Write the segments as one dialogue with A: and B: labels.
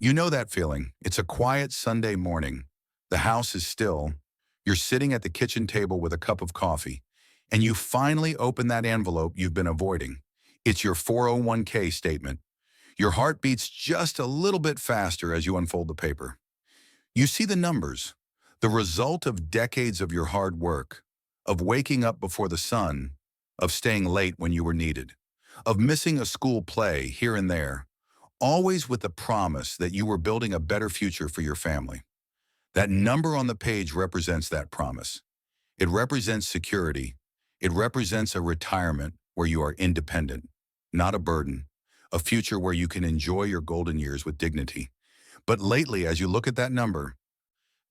A: You know that feeling. It's a quiet Sunday morning. The house is still. You're sitting at the kitchen table with a cup of coffee, and you finally open that envelope you've been avoiding. It's your 401k statement. Your heart beats just a little bit faster as you unfold the paper. You see the numbers, the result of decades of your hard work, of waking up before the sun, of staying late when you were needed, of missing a school play here and there, always with the promise that you were building a better future for your family. That number on the page represents that promise. It represents security. It represents a retirement where you are independent, not a burden, a future where you can enjoy your golden years with dignity. But lately, as you look at that number,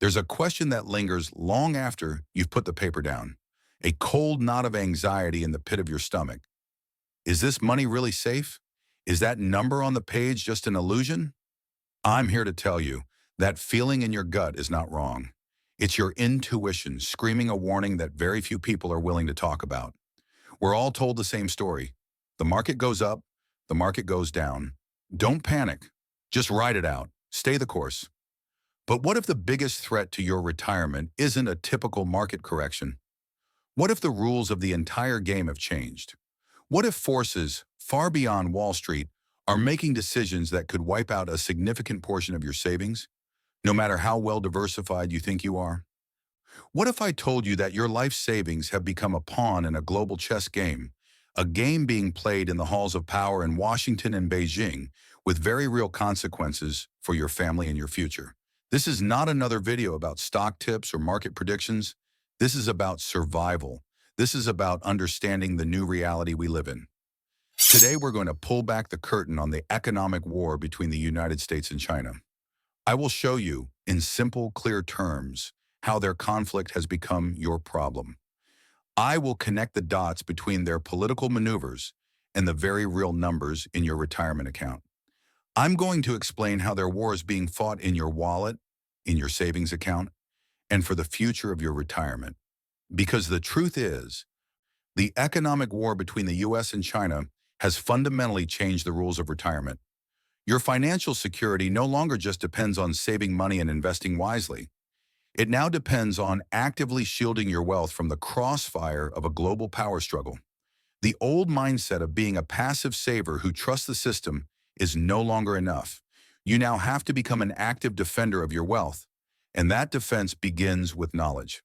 A: there's a question that lingers long after you've put the paper down, a cold knot of anxiety in the pit of your stomach. Is this money really safe? Is that number on the page just an illusion? I'm here to tell you that feeling in your gut is not wrong. It's your intuition screaming a warning that very few people are willing to talk about. We're all told the same story. The market goes up, the market goes down. Don't panic. Just ride it out. Stay the course. But what if the biggest threat to your retirement isn't a typical market correction? What if the rules of the entire game have changed? What if forces far beyond Wall Street are making decisions that could wipe out a significant portion of your savings, no matter how well diversified you think you are? What if I told you that your life savings have become a pawn in a global chess game, a game being played in the halls of power in Washington and Beijing with very real consequences for your family and your future? This is not another video about stock tips or market predictions. This is about survival. This is about understanding the new reality we live in. Today, we're going to pull back the curtain on the economic war between the United States and China. I will show you, in simple, clear terms, how their conflict has become your problem. I will connect the dots between their political maneuvers and the very real numbers in your retirement account. I'm going to explain how their war is being fought in your wallet, in your savings account, and for the future of your retirement. Because the truth is, the economic war between the US and China has fundamentally changed the rules of retirement. Your financial security no longer just depends on saving money and investing wisely. It now depends on actively shielding your wealth from the crossfire of a global power struggle. The old mindset of being a passive saver who trusts the system is no longer enough. You now have to become an active defender of your wealth, and that defense begins with knowledge.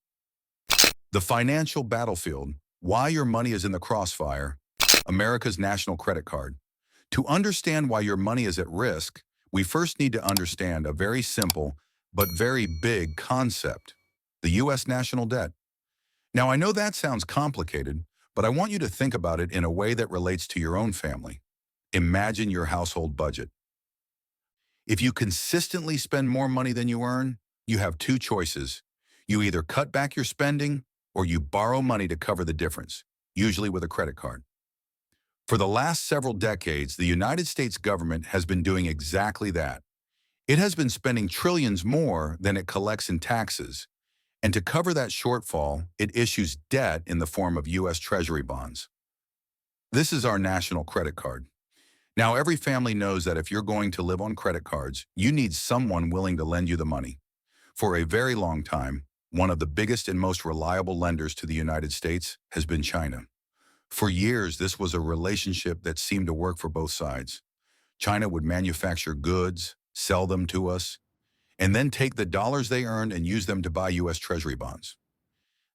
A: The financial battlefield, why your money is in the crossfire, America's national credit card. To understand why your money is at risk, we first need to understand a very simple but very big concept, the U.S. national debt. Now, I know that sounds complicated, but I want you to think about it in a way that relates to your own family. Imagine your household budget. If you consistently spend more money than you earn, you have two choices. You either cut back your spending or you borrow money to cover the difference, usually with a credit card. For the last several decades, the United States government has been doing exactly that. It has been spending trillions more than it collects in taxes, and to cover that shortfall, it issues debt in the form of U.S. Treasury bonds. This is our national credit card. Now, every family knows that if you're going to live on credit cards, you need someone willing to lend you the money. For a very long time, one of the biggest and most reliable lenders to the United States has been China. For years, this was a relationship that seemed to work for both sides. China would manufacture goods, sell them to us, and then take the dollars they earned and use them to buy U.S. Treasury bonds.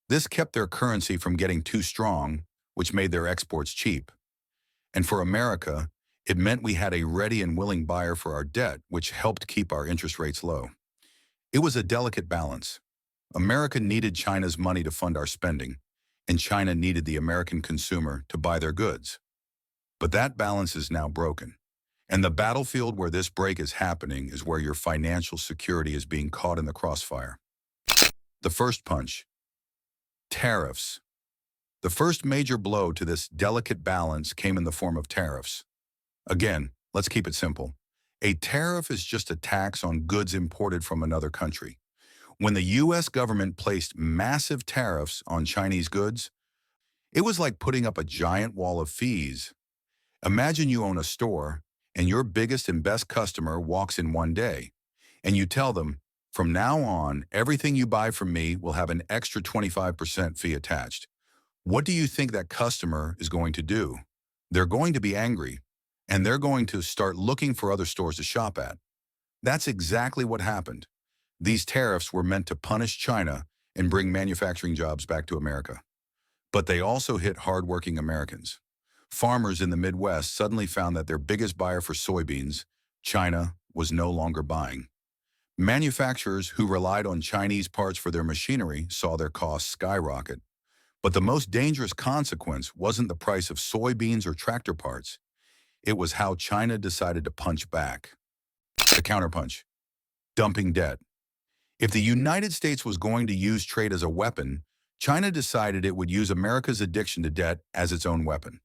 A: This kept their currency from getting too strong, which made their exports cheap. And for America, it meant we had a ready and willing buyer for our debt, which helped keep our interest rates low. It was a delicate balance. America needed China's money to fund our spending, and China needed the American consumer to buy their goods. But that balance is now broken. And the battlefield where this break is happening is where your financial security is being caught in the crossfire. The first punch. Tariffs. The first major blow to this delicate balance came in the form of tariffs. Again, let's keep it simple. A tariff is just a tax on goods imported from another country. When the U.S. government placed massive tariffs on Chinese goods, it was like putting up a giant wall of fees. Imagine you own a store, and your biggest and best customer walks in one day, and you tell them, from now on, everything you buy from me will have an extra 25% fee attached. What do you think that customer is going to do? They're going to be angry, and they're going to start looking for other stores to shop at. That's exactly what happened. These tariffs were meant to punish China and bring manufacturing jobs back to America. But they also hit hardworking Americans. Farmers in the Midwest suddenly found that their biggest buyer for soybeans, China, was no longer buying. Manufacturers who relied on Chinese parts for their machinery saw their costs skyrocket. But the most dangerous consequence wasn't the price of soybeans or tractor parts. It was how China decided to punch back. The counterpunch. Dumping debt. If the United States was going to use trade as a weapon, China decided it would use America's addiction to debt as its own weapon.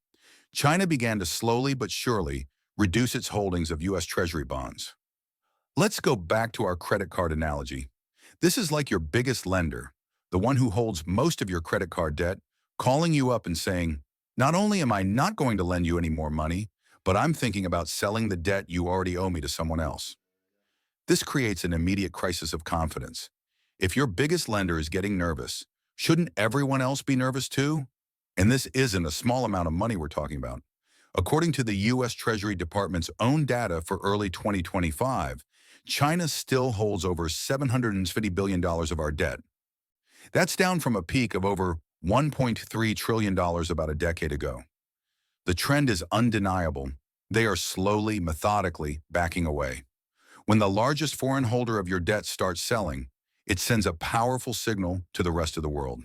A: China began to slowly but surely reduce its holdings of U.S. Treasury bonds. Let's go back to our credit card analogy. This is like your biggest lender, the one who holds most of your credit card debt, calling you up and saying, not only am I not going to lend you any more money, but I'm thinking about selling the debt you already owe me to someone else. This creates an immediate crisis of confidence. If your biggest lender is getting nervous, shouldn't everyone else be nervous too? And this isn't a small amount of money we're talking about. According to the U.S. Treasury Department's own data for early 2025, China still holds over $750 billion of our debt. That's down from a peak of over $1.3 trillion about a decade ago. The trend is undeniable. They are slowly, methodically backing away. When the largest foreign holder of your debt starts selling, it sends a powerful signal to the rest of the world.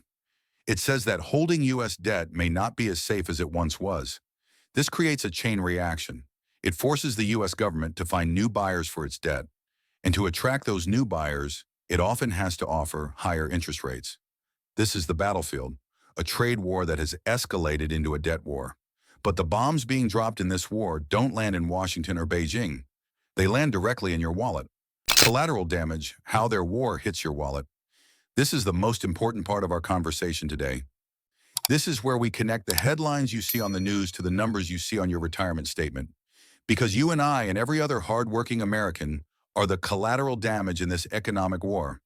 A: It says that holding U.S. debt may not be as safe as it once was. This creates a chain reaction. It forces the U.S. government to find new buyers for its debt. And to attract those new buyers, it often has to offer higher interest rates. This is the battlefield, a trade war that has escalated into a debt war. But the bombs being dropped in this war don't land in Washington or Beijing. They land directly in your wallet. Collateral damage, how their war hits your wallet. This is the most important part of our conversation today. This is where we connect the headlines you see on the news to the numbers you see on your retirement statement. Because you and I and every other hardworking American are the collateral damage in this economic war.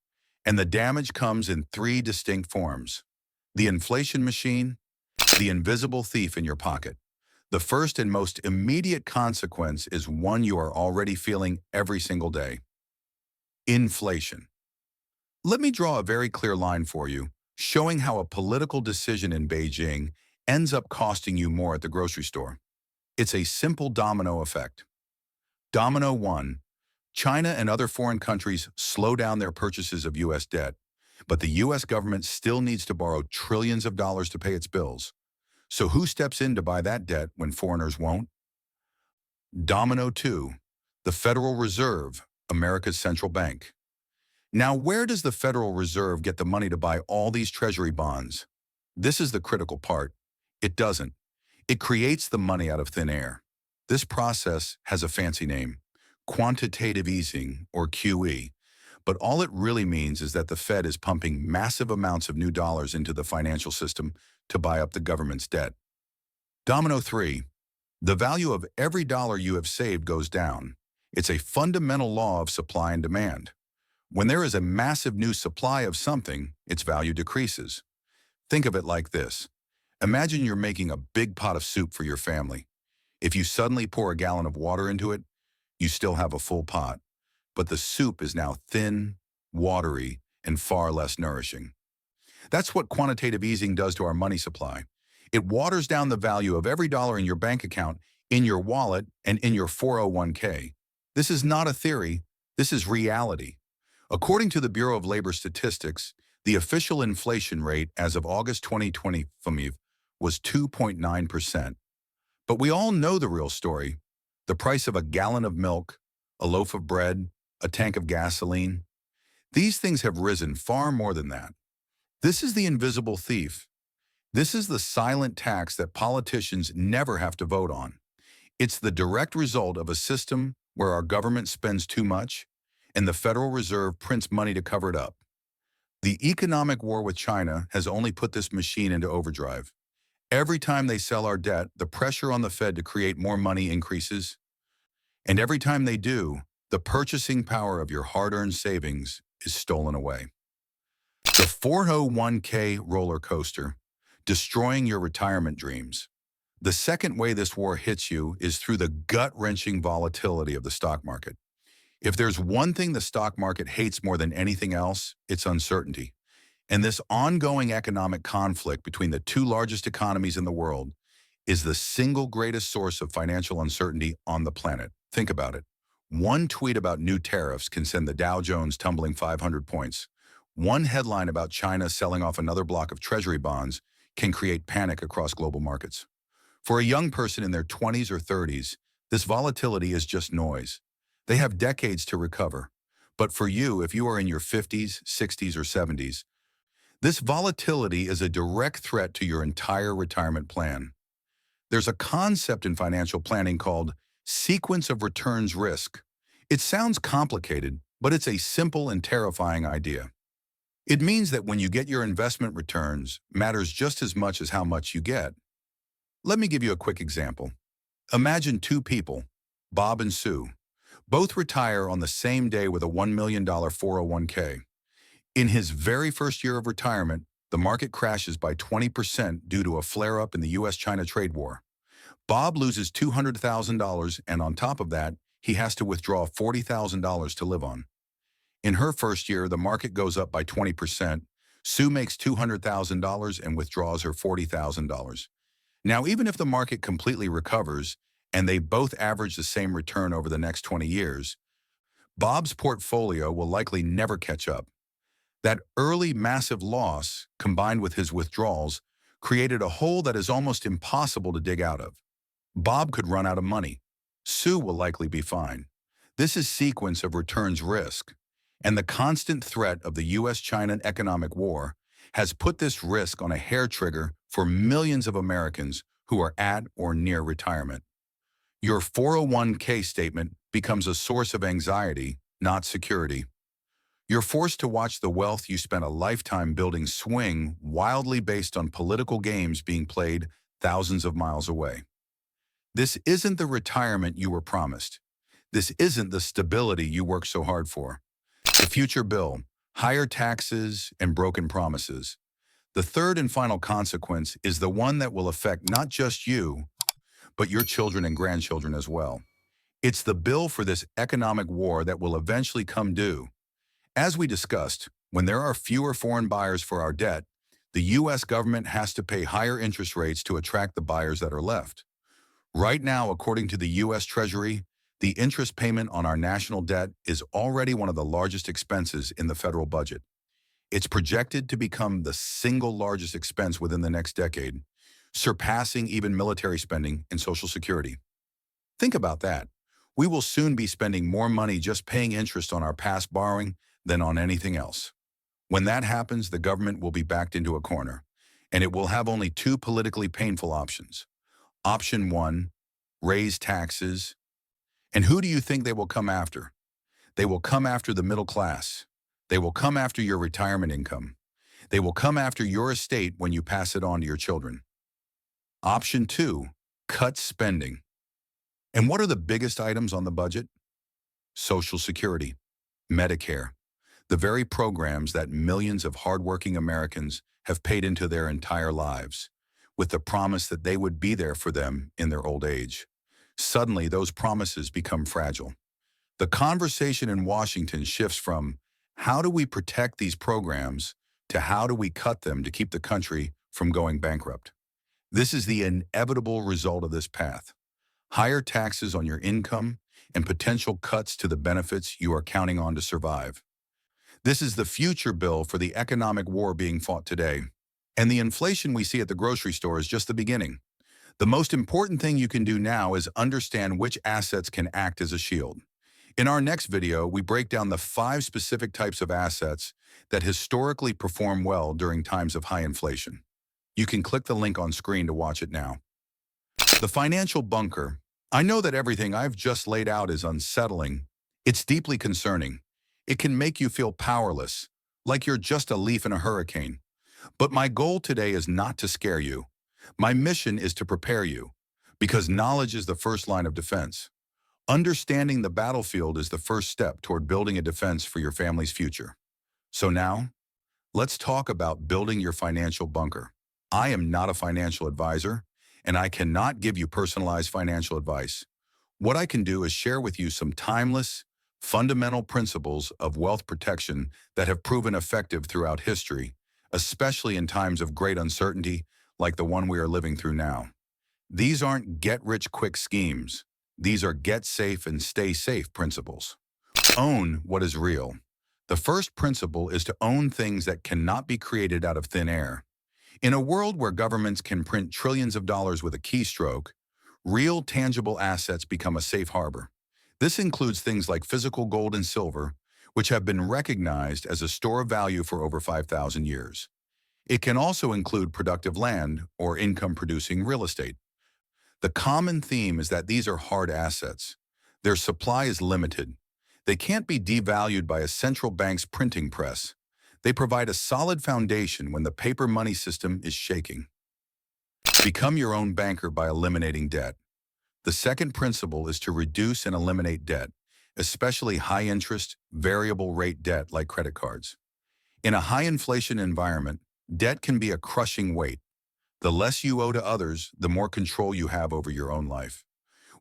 A: And the damage comes in three distinct forms. The inflation machine, the invisible thief in your pocket. The first and most immediate consequence is one you are already feeling every single day. Inflation. Let me draw a very clear line for you, showing how a political decision in Beijing ends up costing you more at the grocery store. It's a simple domino effect. Domino 1. China and other foreign countries slow down their purchases of U.S. debt, but the U.S. government still needs to borrow trillions of dollars to pay its bills. So who steps in to buy that debt when foreigners won't? Domino 2. The Federal Reserve, America's central bank. Now, where does the Federal Reserve get the money to buy all these treasury bonds? This is the critical part. It doesn't. It creates the money out of thin air. This process has a fancy name, quantitative easing, or QE. But all it really means is that the Fed is pumping massive amounts of new dollars into the financial system to buy up the government's debt. Domino 3. The value of every dollar you have saved goes down. It's a fundamental law of supply and demand. When there is a massive new supply of something, its value decreases. Think of it like this. Imagine you're making a big pot of soup for your family. If you suddenly pour a gallon of water into it, you still have a full pot. But the soup is now thin, watery, and far less nourishing. That's what quantitative easing does to our money supply. It waters down the value of every dollar in your bank account, in your wallet, and in your 401k. This is not a theory. This is reality. According to the Bureau of Labor Statistics, the official inflation rate as of August 2025 was 2.9%. But we all know the real story. The price of a gallon of milk, a loaf of bread, a tank of gasoline. These things have risen far more than that. This is the invisible thief. This is the silent tax that politicians never have to vote on. It's the direct result of a system where our government spends too much and the Federal Reserve prints money to cover it up. The economic war with China has only put this machine into overdrive. Every time they sell our debt, the pressure on the Fed to create more money increases. And every time they do, the purchasing power of your hard-earned savings is stolen away. The 401k roller coaster, destroying your retirement dreams. The second way this war hits you is through the gut-wrenching volatility of the stock market. If there's one thing the stock market hates more than anything else, it's uncertainty. And this ongoing economic conflict between the two largest economies in the world is the single greatest source of financial uncertainty on the planet. Think about it. One tweet about new tariffs can send the Dow Jones tumbling 500 points. One headline about China selling off another block of treasury bonds can create panic across global markets. For a young person in their 20s or 30s, this volatility is just noise. They have decades to recover. But for you, if you are in your 50s, 60s, or 70s, this volatility is a direct threat to your entire retirement plan. There's a concept in financial planning called sequence of returns risk. It sounds complicated, but it's a simple and terrifying idea. It means that when you get your investment returns matters just as much as how much you get. Let me give you a quick example. Imagine two people, Bob and Sue, both retire on the same day with a $1 million 401k. In his very first year of retirement, the market crashes by 20% due to a flare-up in the U.S.-China trade war. Bob loses $200,000, and on top of that, he has to withdraw $40,000 to live on. In her first year, the market goes up by 20%. Sue makes $200,000 and withdraws her $40,000. Now, even if the market completely recovers and they both average the same return over the next 20 years, Bob's portfolio will likely never catch up. That early massive loss, combined with his withdrawals, created a hole that is almost impossible to dig out of. Bob could run out of money. Sue will likely be fine. This is sequence of returns risk, and the constant threat of the U.S.-China economic war has put this risk on a hair trigger for millions of Americans who are at or near retirement. Your 401k statement becomes a source of anxiety, not security. You're forced to watch the wealth you spent a lifetime building swing wildly based on political games being played thousands of miles away. This isn't the retirement you were promised. This isn't the stability you worked so hard for. The future bill, higher taxes, and broken promises. The third and final consequence is the one that will affect not just you, but your children and grandchildren as well. It's the bill for this economic war that will eventually come due. As we discussed, when there are fewer foreign buyers for our debt, the U.S. government has to pay higher interest rates to attract the buyers that are left. Right now, according to the U.S. Treasury, the interest payment on our national debt is already one of the largest expenses in the federal budget. It's projected to become the single largest expense within the next decade, surpassing even military spending and Social Security. Think about that. We will soon be spending more money just paying interest on our past borrowing than on anything else. When that happens, the government will be backed into a corner, and it will have only two politically painful options. Option one, raise taxes. And who do you think they will come after? They will come after the middle class. They will come after your retirement income. They will come after your estate when you pass it on to your children. Option two, cut spending. And what are the biggest items on the budget? Social Security, Medicare, the very programs that millions of hardworking Americans have paid into their entire lives, with the promise that they would be there for them in their old age. Suddenly, those promises become fragile. The conversation in Washington shifts from how do we protect these programs to how do we cut them to keep the country from going bankrupt. This is the inevitable result of this path. Higher taxes on your income and potential cuts to the benefits you are counting on to survive. This is the future bill for the economic war being fought today. And the inflation we see at the grocery store is just the beginning. The most important thing you can do now is understand which assets can act as a shield. In our next video, we break down the 5 specific types of assets that historically perform well during times of high inflation. You can click the link on screen to watch it now. The financial bunker. I know that everything I've just laid out is unsettling. It's deeply concerning. It can make you feel powerless, like you're just a leaf in a hurricane. But my goal today is not to scare you. My mission is to prepare you, because knowledge is the first line of defense. Understanding the battlefield is the first step toward building a defense for your family's future. So now, let's talk about building your financial bunker. I am not a financial advisor, and I cannot give you personalized financial advice. What I can do is share with you some timeless, fundamental principles of wealth protection that have proven effective throughout history, especially in times of great uncertainty like the one we are living through now. These aren't get-rich-quick schemes. These are get-safe and stay-safe principles. Own what is real. The first principle is to own things that cannot be created out of thin air. In a world where governments can print trillions of dollars with a keystroke, real tangible assets become a safe harbor. This includes things like physical gold and silver, which have been recognized as a store of value for over 5,000 years. It can also include productive land or income-producing real estate. The common theme is that these are hard assets. Their supply is limited. They can't be devalued by a central bank's printing press. They provide a solid foundation when the paper money system is shaking. Become your own banker by eliminating debt. The second principle is to reduce and eliminate debt, especially high-interest, variable-rate debt like credit cards. In a high-inflation environment, debt can be a crushing weight. The less you owe to others, the more control you have over your own life.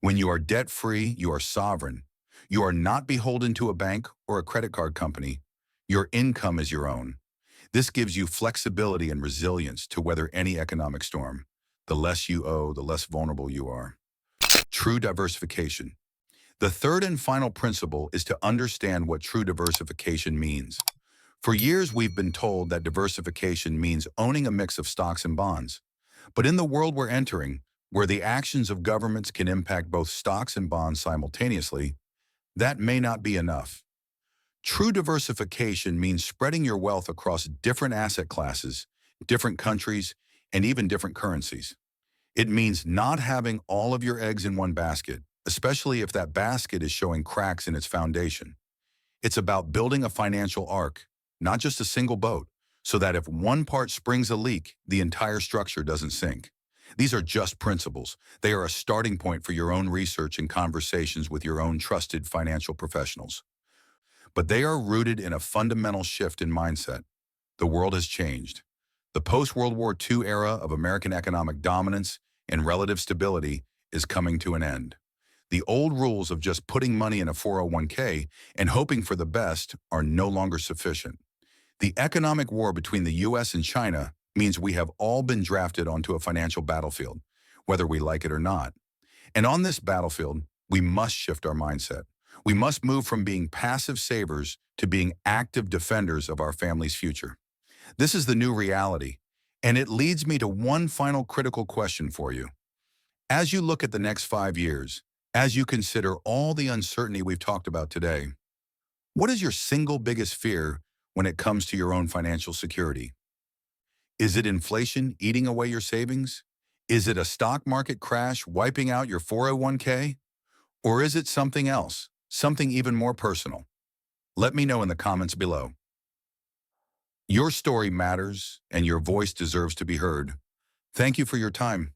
A: When you are debt-free, you are sovereign. You are not beholden to a bank or a credit card company. Your income is your own. This gives you flexibility and resilience to weather any economic storm. The less you owe, the less vulnerable you are. True diversification. The third and final principle is to understand what true diversification means. For years, we've been told that diversification means owning a mix of stocks and bonds. But in the world we're entering, where the actions of governments can impact both stocks and bonds simultaneously, that may not be enough. True diversification means spreading your wealth across different asset classes, different countries, and even different currencies. It means not having all of your eggs in one basket, especially if that basket is showing cracks in its foundation. It's about building a financial ark, not just a single boat, so that if one part springs a leak, the entire structure doesn't sink. These are just principles. They are a starting point for your own research and conversations with your own trusted financial professionals. But they are rooted in a fundamental shift in mindset. The world has changed. The post-World War II era of American economic dominance and relative stability is coming to an end. The old rules of just putting money in a 401k and hoping for the best are no longer sufficient. The economic war between the US and China means we have all been drafted onto a financial battlefield, whether we like it or not. And on this battlefield, we must shift our mindset. We must move from being passive savers to being active defenders of our family's future. This is the new reality, and it leads me to one final critical question for you. As you look at the next 5 years, as you consider all the uncertainty we've talked about today, what is your single biggest fear when it comes to your own financial security? Is it inflation eating away your savings? Is it a stock market crash wiping out your 401k? Or is it something else, something even more personal? Let me know in the comments below. Your story matters, and your voice deserves to be heard. Thank you for your time.